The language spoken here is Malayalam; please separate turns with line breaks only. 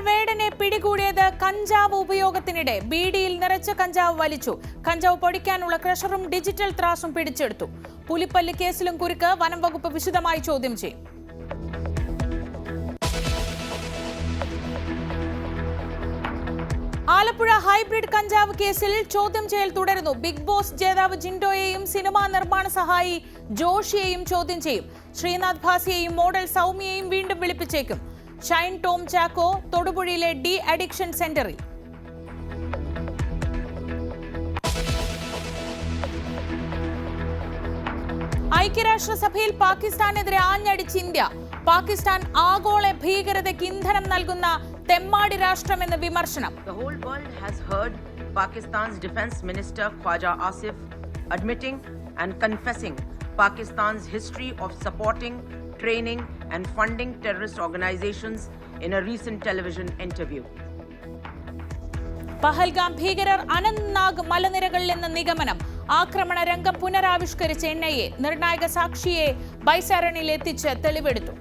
വേടനെ പിടികൂടിയത് കഞ്ചാവ് ഉപയോഗത്തിനിടെ ബീഡിയിൽ നിറച്ച കഞ്ചാവ് വലിച്ചു. കഞ്ചാവ് പൊടിക്കാനുള്ള ക്രഷറും ഡിജിറ്റൽ ത്രാസും പിടിച്ചെടുത്തു. പുലിപ്പല്ല് കേസിലും കുരുക്ക് വനം വകുപ്പ് വിശദമായി ചോദ്യം ചെയ്യും. ആലപ്പുഴ ഹൈബ്രിഡ് കഞ്ചാവ് കേസിൽ ചോദ്യം ചെയ്യൽ തുടരുന്നു. ബിഗ് ബോസ് ജേതാവ് ജിൻഡോയെയും സിനിമാ നിർമ്മാണ സഹായി ജോഷിയെയും ചോദ്യം ചെയ്യും. ശ്രീനാഥ് ഭാസിയെയും മോഡൽ സൗമ്യയെയും വീണ്ടും വിളിപ്പിച്ചേക്കും. ഷൈൻ ടോം ചാക്കോ തൊടുപുഴയിലെ ഡി അഡിക്ഷൻ സെന്ററിൽ. ഐക്യരാഷ്ട്രസഭയിൽ പാകിസ്ഥാനെതിരെ ആഞ്ഞടിച്ച് ഇന്ത്യ. പാകിസ്ഥാൻ ആഗോള ഭീകരതയ്ക്ക് ഇന്ധനം നൽകുന്ന തെമ്മാടി രാഷ്ട്രമെന്ന് വിമർശനം.
The whole world has heard Pakistan's Defense Minister Khwaja Asif admitting and confessing Pakistan's history of supporting, training and funding terrorist organizations in a recent television interview.
Pahalgam ഭീകരർ അനന്ത്നാഗ് മലനിരകളിൽ നിന്ന് നിഗമനം. ആക്രമണ രംഗം പുനരാവിഷ്കരിച്ച NIA നിർണായക സാക്ഷിയെ ബൈസാരണിൽ എത്തിച്ച് തെളിവെടുത്തു.